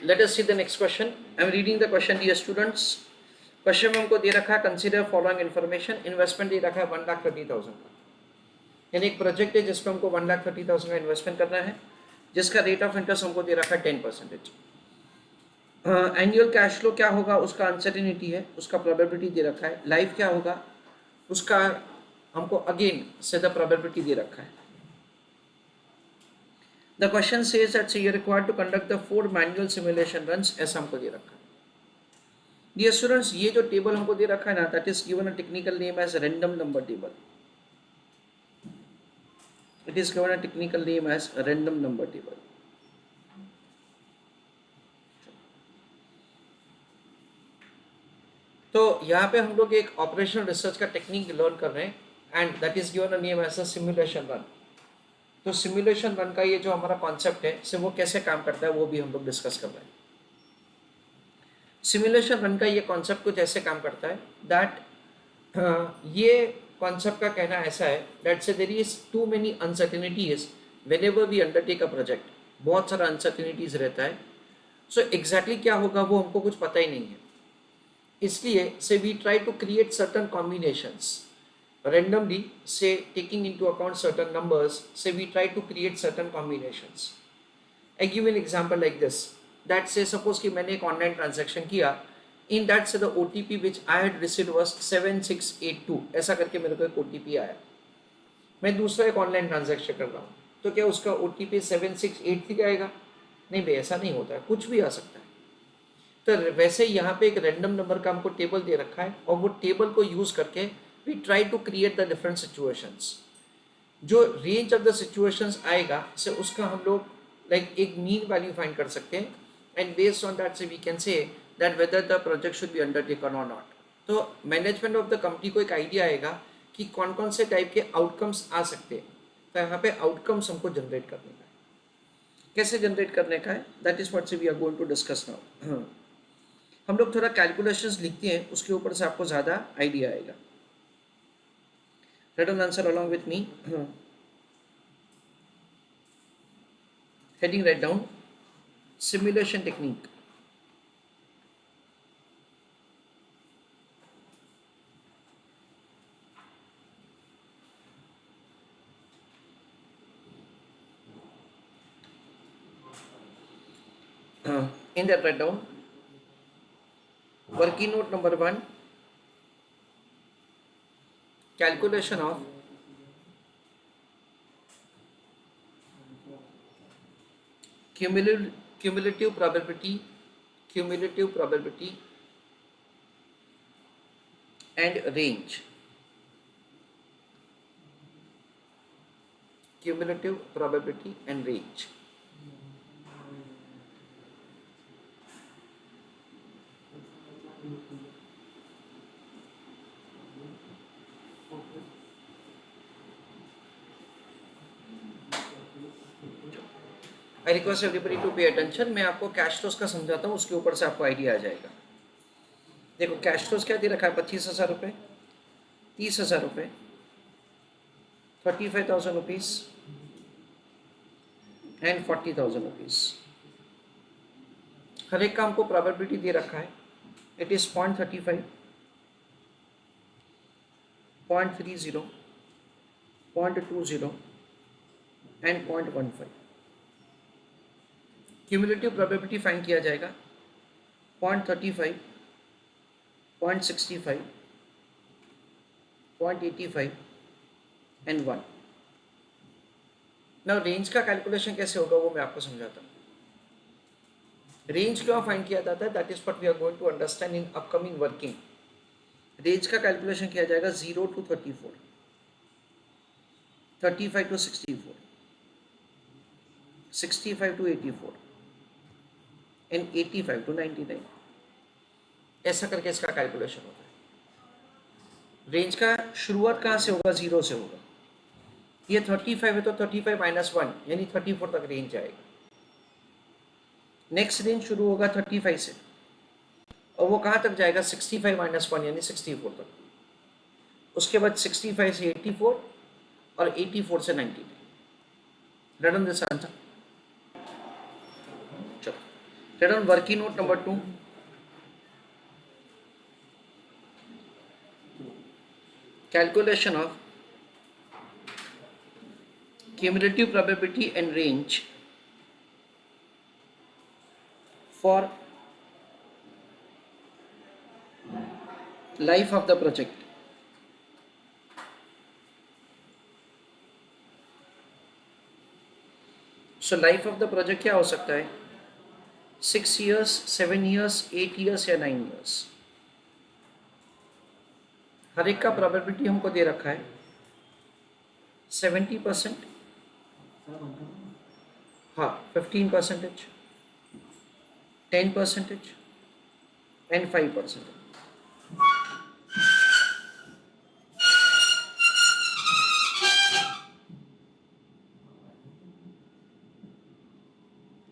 Let us see the next question. I am reading the question, dear students. Question में हमको दे रखा है consider following information. Investment दे रखा है 1,30,000 का, यानी एक प्रोजेक्ट है जिसमें हमको 1,30,000 का इन्वेस्टमेंट करना है, जिसका रेट ऑफ इंटरेस्ट हमको दे रखा है 10%. एनुअल कैश फ्लो क्या होगा उसका अनसर्टेनिटी है, उसका प्रोबेबिलिटी दे रखा है. लाइफ क्या होगा उसका हमको अगेन से द प्रोबेबिलिटी दे रखा है. The question says that you are required to conduct the 4 manual simulation runs. ऐसा हमको दे रखा है. Dear students, ये जो टेबल हमको दे रखा है ना, that is given a technical name as random number table. It is given a technical name as random number table. तो यहाँ पे हम लोग एक ऑपरेशनल रिसर्च का टेक्निक लर्न कर रहे हैं, and that is given a name as a simulation run. तो सिमुलेशन रन का ये जो हमारा कॉन्सेप्ट है से वो कैसे काम करता है वो भी हम लोग डिस्कस कर रहे हैं. सिमुलेशन रन का ये कॉन्सेप्ट कुछ ऐसे काम करता है दैट ये कॉन्सेप्ट का कहना ऐसा है that say there is too many uncertainties whenever we undertake a project. बहुत सारा अनसर्टेनिटीज रहता है. सो एग्जैक्टली क्या होगा वो हमको कुछ पता ही नहीं है, इसलिए say we try to create certain combinations randomly, say taking into account certain numbers, say we try to create certain combinations. I give an example like this, that say suppose कि मैंने एक ऑनलाइन ट्रांजैक्शन किया, in that से the OTP which I had received was 7682, ऐसा करके मेरे को एक OTP आया. मैं दूसरा एक ऑनलाइन ट्रांजैक्शन कर रहा हूँ, तो क्या उसका OTP 7683 आएगा? नहीं भाई, ऐसा नहीं होता है, कुछ भी आ सकता है. तो वैसे यहाँ पे एक रैंडम नंबर का हमको टेबल दे रखा है, और वो टेबल को यूज करके we try to create the different situations. जो रेंज ऑफ द सिचुएशंस आएगा से उसका हम लोग लाइक एक मीन वैल्यू फाइंड कर सकते हैं, and based on that say we can say that whether the project should be undertaken और नॉट. तो मैनेजमेंट ऑफ द कंपनी को एक आइडिया आएगा कि कौन कौन से टाइप के आउटकम्स आ सकते हैं. तो यहाँ पे आउटकम्स हमको जनरेट करने का है. कैसे जनरेट करने का है, that is what we are going to discuss now. हम लोग थोड़ा कैलकुलेशंस लिखते हैं, उसके ऊपर से आपको ज़्यादा आइडिया आएगा. Write down answer along with me. Heading write down simulation technique. In that write down working note number 1, calculation of cumulative probability and range. Cumulative probability and range. I request everybody to pay attention. मैं आपको cash flows का समझाता हूँ, उसके ऊपर से आपको idea आ जाएगा. देखो कैश फ्लोज क्या दे रखा है, 25,000 रुपये, 30,000 रुपये, 35,000 रुपीज़ एंड 40,000 रुपीज़. हर एक का हमको प्रोबेबिलिटी दे रखा है. It is 0.35, 0.30, 0.20 and 0.15. Cumulative probability find किया जाएगा 0.35, 0.65, 0.85 एंड 1. नाउ रेंज का कैलकुलेशन कैसे होगा वो मैं आपको समझाता हूँ. रेंज क्यों फाइंड किया जाता है, that is what we are going to understand in upcoming working. Range का कैलकुलेशन किया जाएगा 0 to 34, 35 to 64, 65 to 84 and 85 to 99. ऐसा करके इसका कैलकुलेशन होता है. रेंज का शुरुआत कहाँ से होगा, 0 से होगा. ये 35 है तो 35 - 1 यानी 34 तक रेंज आएगा. नेक्स्ट रेंज शुरू होगा 35 से, और वो कहाँ तक जाएगा, 65 - 1 यानी 64 तक. उसके बाद 65 से 84 और 84 से 99. Run this answer. Let on working note number 2. Calculation of cumulative probability and range for life of the project. So life of the project क्या हो सकता है? 6 years, 7 years, 8 years या 9 years. हर एक का प्रोबेबिलिटी हमको दे रखा है 70%, हाँ 15%, 10% एंड 5%.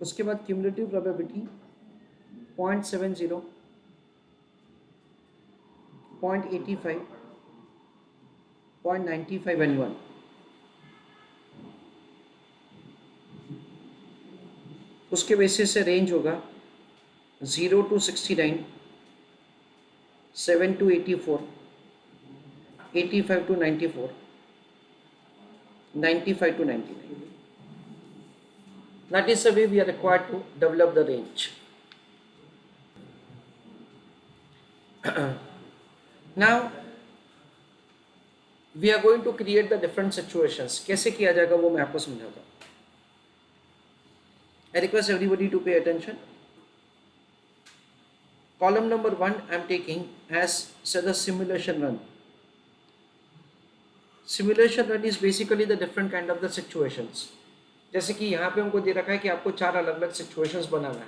उसके बाद क्यूमुलेटिव प्रोबेबिलिटी 0.70, 0.85, 0.95 एंड 1. उसके बेसिस से रेंज होगा 0 to 69, 7 to 84, 85 to 94, 95 to 99. That is the way we are required to develop the range. Now we are going to create the different situations. कैसे किया जाएगा वो मैं आपको समझाता हूँ. I request everybody to pay attention. Column number 1 I am taking as the simulation run. Simulation run is basically the different kind of the situations. जैसे कि यहाँ पे हमको दे रखा है कि आपको 4 अलग अलग सिचुएशंस बनाना है.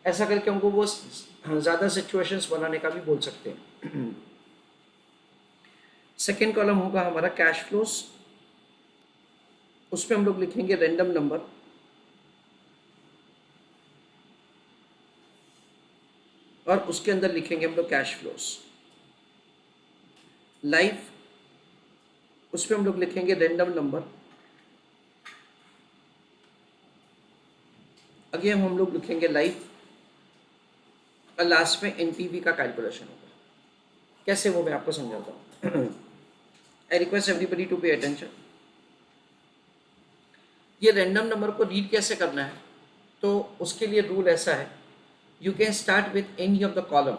ऐसा करके हमको वो ज़्यादा सिचुएशंस बनाने का भी बोल सकते हैं. सेकेंड कॉलम होगा हमारा कैश फ्लोस. उसमें हम लोग लिखेंगे रैंडम नंबर. और उसके अंदर लिखेंगे हम लोग कैश फ्लोस. लाइफ, उसमें हम लोग लिखेंगे रैंडम नंबर. अगेन हम लोग लिखेंगे लाइफ और लास्ट में एनपीवी का कैलकुलेशन होगा. कैसे वो मैं आपको समझाता हूँ. I request everybody to pay attention. ये रैंडम नंबर को रीड कैसे करना है, तो उसके लिए रूल ऐसा है. You can start with any of the column.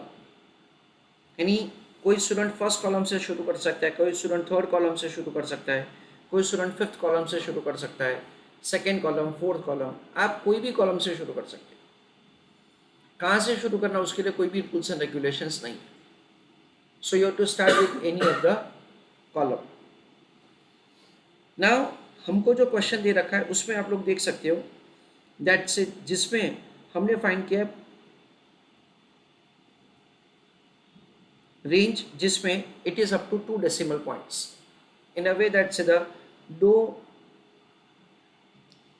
यानी कोई स्टूडेंट फर्स्ट कॉलम से शुरू कर सकता है, कोई स्टूडेंट थर्ड कॉलम से शुरू कर सकता है, कोई स्टूडेंट फिफ्थ कॉलम से शुरू कर सकता है, सेकेंड कॉलम, फोर्थ कॉलम, आप कोई भी कॉलम से शुरू कर सकते हैं. कहाँ से शुरू करना उसके लिए कोई भी रूल्स एंड रेगुलेशंस नहीं है. So you have to start with any of the column. Now हमको जो क्वेश्चन दे रखा है उसमें आप लोग देख सकते हो दैट्स इट, जिसमें हमने फाइंड किया रेंज जिसमें it is up to 2 decimal points in a way that's the दो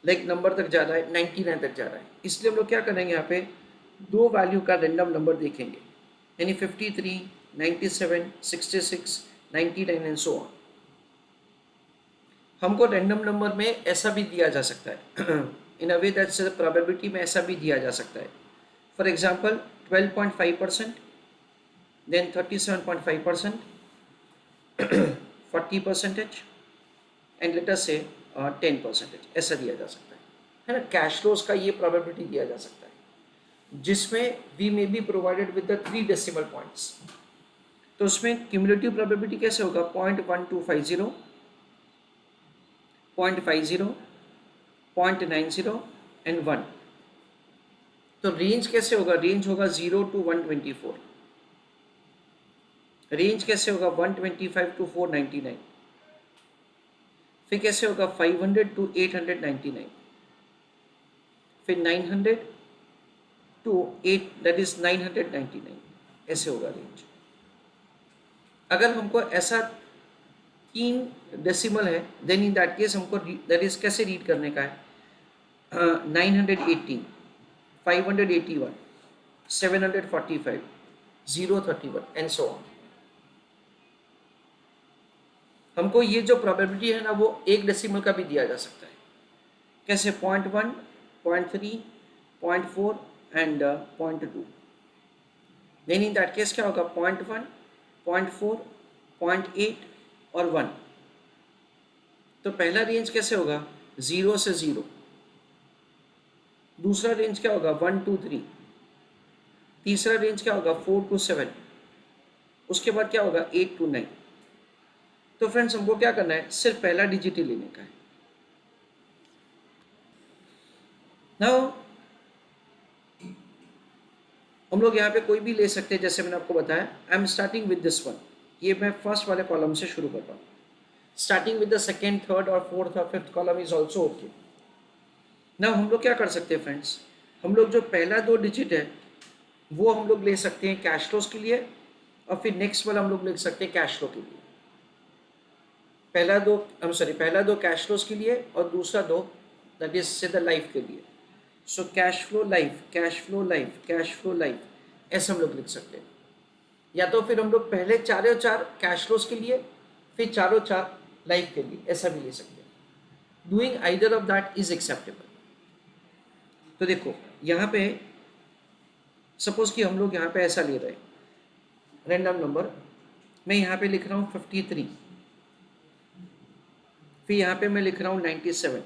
लाइक नंबर तक जा रहा है, 99 तक जा रहा है. इसलिए हम लोग क्या करेंगे, यहाँ पे 2 वैल्यू का रैंडम नंबर देखेंगे. यानी 53, 97, 66, 99 एंड सो ऑन. हमको रैंडम नंबर में ऐसा भी दिया जा सकता है in a way that's the probability में ऐसा भी दिया जा सकता है. For example 12.5%, then 37.5%, 40% and let us say 10%, ऐसा दिया जा सकता है ना. कैश फ्लोज का ये प्रोबेबिलिटी दिया जा सकता है जिसमें we may be provided with the 3 decimal points. तो उसमें क्यूमुलेटिव प्रोबेबिलिटी कैसे होगा, 0.1250, 0.50, 0.90 एंड 1. तो रेंज कैसे होगा, रेंज होगा 0 to 124. रेंज कैसे होगा 125 to 499. फिर कैसे होगा 500 to 899. फिर 900 to 8 दैट इज 999. ऐसे होगा रेंज. अगर हमको ऐसा 3 डेसिमल है देन इन दैट केस हमको दैट इज कैसे रीड करने का है, 918, 581, 745, 031 एंड सो ऑन. हमको ये जो प्रोबेबिलिटी है ना वो 1 डेसिमल का भी दिया जा सकता है. कैसे, 0.1, 0.3, 0.4, and 0.2। Then in that case क्या होगा, 0.1, 0.4, 0.8 और 1। तो पहला रेंज कैसे होगा, 0 से 0। दूसरा रेंज क्या होगा, 1 to 3। तीसरा रेंज क्या होगा, 4 to 7। उसके बाद क्या होगा, 8 to 9। तो फ्रेंड्स हमको क्या करना है, सिर्फ पहला डिजिट ही लेने का है। नाउ हम लोग यहाँ पे कोई भी ले सकते हैं, जैसे मैंने आपको बताया I am starting with this one. ये मैं फर्स्ट वाले कॉलम से शुरू करता हूँ। Starting with the second, third और फोर्थ और fifth column is also okay. Now हम लोग क्या कर सकते हैं फ्रेंड्स, हम लोग जो पहला 2 डिजिट है वो हम लोग ले सकते हैं कैश फ्लोज के लिए, और फिर नेक्स्ट वाला हम लोग ले सकते हैं कैश फ्लो के लिए। पहला दो कैश फ्लोज के लिए और दूसरा दो दैट इज से द लाइफ के लिए। So cash flow life, cash flow life, cash flow life, ऐसे हम लोग लिख सकते हैं। या तो फिर हम लोग पहले चारों चार कैश फ्लोज के लिए, फिर चारों चार लाइफ के लिए, ऐसा भी ले सकते हैं। Doing either of that is acceptable. तो देखो यहाँ पे सपोज कि हम लोग यहाँ पे ऐसा ले रहे हैं रैंडम नंबर, मैं यहाँ पे लिख रहा हूँ 53, फिर यहाँ पे मैं लिख रहा हूँ 97,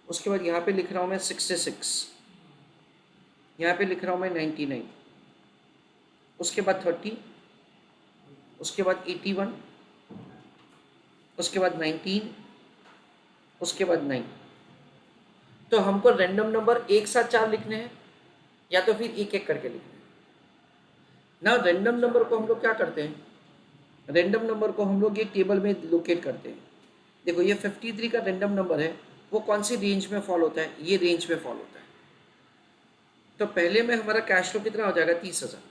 उसके बाद यहाँ पे लिख रहा हूँ मैं 66, यहाँ पे लिख रहा हूँ मैं 99, उसके बाद 30, उसके बाद 81, उसके बाद 19, उसके बाद 9। तो हमको रैंडम नंबर एक साथ 4 लिखने हैं या तो फिर एक एक करके लिखने हैं। ना रैंडम नंबर को हम लोग क्या करते हैं, रैंडम नंबर को हम लोग ये टेबल में लोकेट करते हैं। देखो ये 53 का रैंडम नंबर है, वो कौन सी रेंज में फॉल होता है, ये रेंज में फॉल होता है। तो पहले में हमारा कैश फ्लो कितना हो जाएगा, 30,000।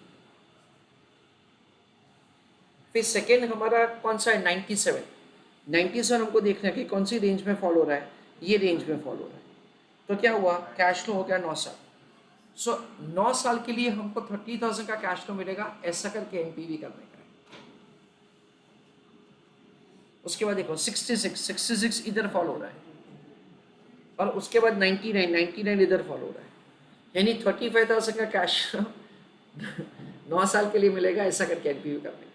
फिर सेकेंड हमारा कौन सा है, 97। 97 हमको देखना है कि कौन सी रेंज में फॉल हो रहा है, ये रेंज में फॉल हो रहा है। तो क्या हुआ, कैश फ्लो हो गया 9 साल। सो 9 साल के लिए हमको 30,000 का कैश फ्लो मिलेगा, ऐसा करके एनपीवी करने का है। उसके बाद देखो 66 इधर फॉल हो रहा है, और उसके बाद 99 इधर फॉल हो रहा है, यानी 35,000 का कैश 9 साल के लिए मिलेगा, ऐसा करके एनपीवी करने का है।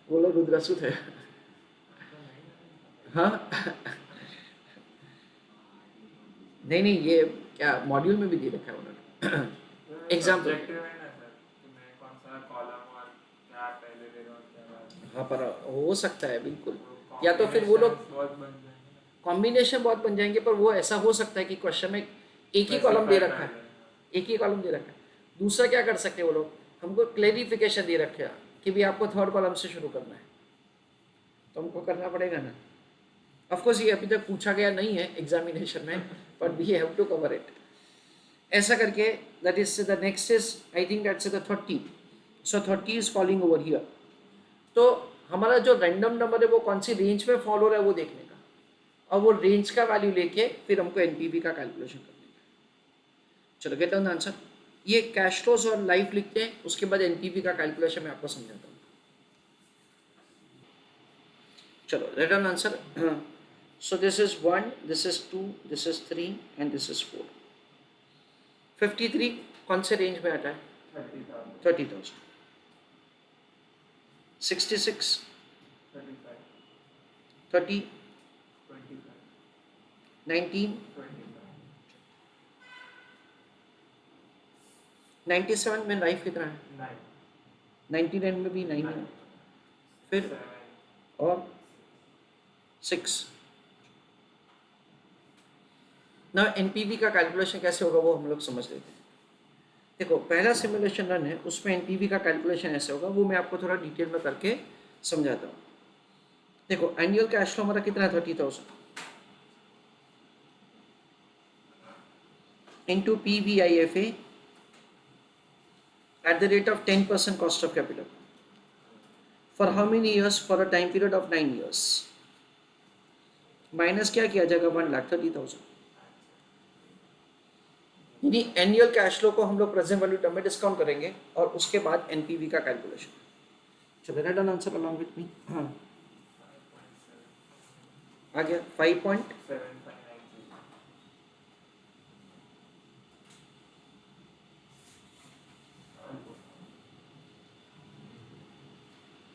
वो लोग रुद्रसुत है। हाँ नहीं ये क्या मॉड्यूल में भी दे रखा है उन्होंने एग्जाम्पल। हाँ पर हो सकता है बिल्कुल, या तो फिर वो लोग कॉम्बिनेशन बहुत बन जाएंगे, पर वो ऐसा हो सकता है कि क्वेश्चन में एक ही कॉलम दे रखा है, एक ही कॉलम दे रखा है। दूसरा क्या कर सकते हैं वो लोग, हमको क्लेरिफिकेशन दे रखे हैं कि भी आपको थर्ड कॉलम से शुरू करना है, तो हमको करना पड़ेगा ना। ऑफकोर्स ये अभी तक पूछा गया नहीं है एग्जामिनेशन में, but we have to cover it. ऐसा करके that is the next is I think that's the 30। So 30 is falling over here. तो हमारा जो रैंडम नंबर है वो कौन सी रेंज में फॉलो हो रहा है वो देखने का, और वो रेंज का वैल्यू लेके फिर हमको एनपीवी का कैलकुलेशन करने का। चलो गेट डाउन द आंसर। ये कैश फ्लोज और लाइफ लिखते हैं, उसके बाद एनपीवी का कैलकुलेशन मैं आपको समझाता हूँ। चलो get down answer. So this is 1, this is 2, this is 3 and this is 4. 53 कौन से रेंज में आता है, 30,000। 66, 30, 19, 97 में लाइफ कितना है, 99 में भी 9 है, फिर और 6। ना एनपीवी का कैलकुलेशन कैसे होगा वो हम लोग समझ लेते हैं। देखो पहला सिमुलेशन रन है, उसमें एनपीवी का कैलकुलेशन ऐसे होगा, वो मैं आपको थोड़ा डिटेल में करके समझाता हूँ। देखो एनुअल कैश फ्लो हमारा कितना है, 30,000 into PVIFA at the rate of 10% cost of capital for how many years, for a time period of 9 years, minus क्या किया जाएगा, 1,30,000। यानी एनुअल कैश फ्लो को हम लोग प्रेजेंट वैल्यू टर्म में डिस्काउंट करेंगे और उसके बाद एनपीवी का कैलकुलेशन। चलो right answer along with me. हाँ आ गया 5.7593।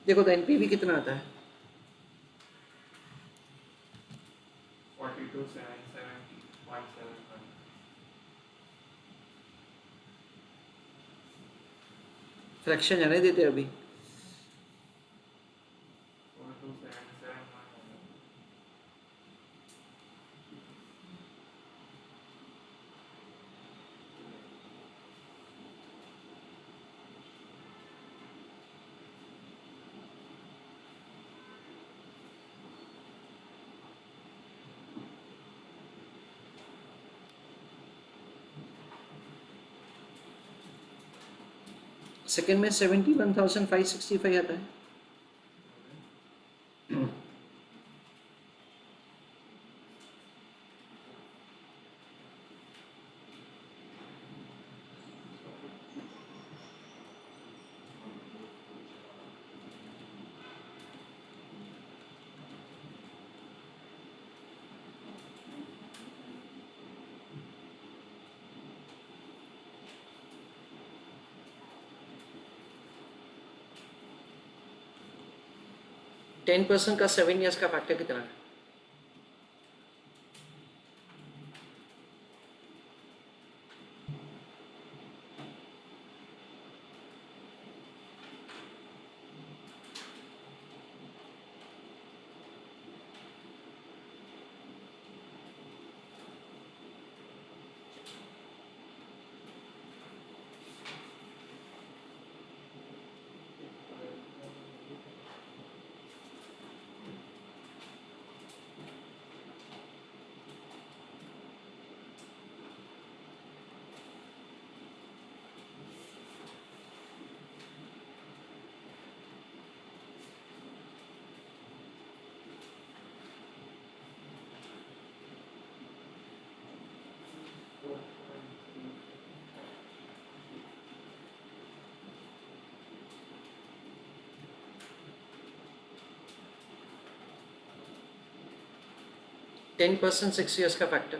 देखो तो एनपीवी कितना आता है, 42,770.71। फ्रैक्शन जाने देते अभी। 42,771। सेकेंड में 71,565 आता है। टेन परसेंट का 7 ईयर्स का फैक्टर कितना है? टेन परसेंट 6 ईयर्स का फैक्टर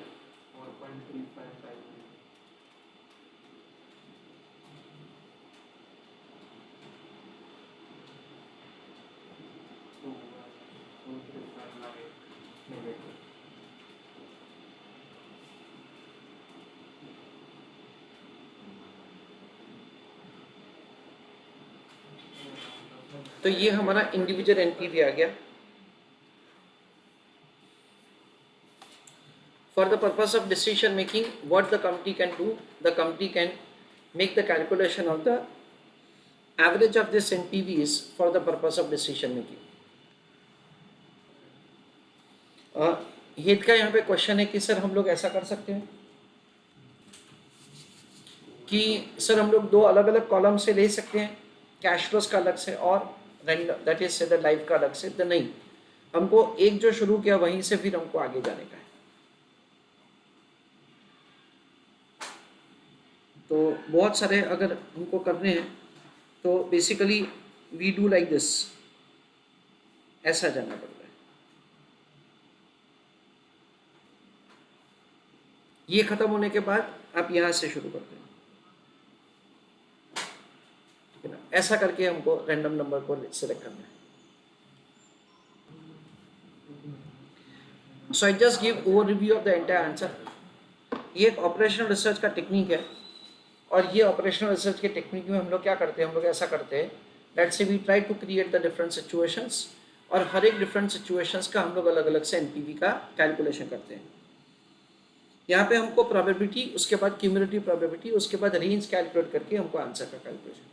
4.3553। To 23598 negative. तो ये हमारा इंडिविजुअल एनपीवी आ गया। For the purpose of decision making, what the company can do, the company can make the calculation of the average of this NPVs for the purpose of decision making. हित का यहाँ पे question है कि sir हम लोग ऐसा कर सकते हैं कि सर हम लोग दो अलग अलग कॉलम से ले सकते हैं, कैश फ्लोस का अलग से और दैट इज से द लाइफ का अलग से। तो नहीं, हमको एक जो शुरू किया वहीं से फिर हमको आगे जाने का है। तो बहुत सारे अगर हमको करने हैं तो basically we do like this, ऐसा जाना पड़ता है। ये खत्म होने के बाद आप यहाँ से शुरू करते हैं, ठीक है ना? ऐसा करके हमको रैंडम नंबर को सिलेक्ट करना है। So I just give overview of the entire answer. ये एक ऑपरेशनल रिसर्च का टेक्निक है, और ये ऑपरेशनल रिसर्च के टेक्निक में हम लोग क्या करते हैं, हम लोग ऐसा करते हैं let's say we try to create the different situations, और हर एक डिफरेंट सिचुएशंस का हम लोग अलग अलग से एनपीवी का कैलकुलेशन करते हैं। यहाँ पे हमको प्रोबेबिलिटी, उसके बाद क्यूमुलेटिव प्रोबेबिलिटी, उसके बाद रेंज कैलकुलेट करके हमको आंसर का कैलकुलेशन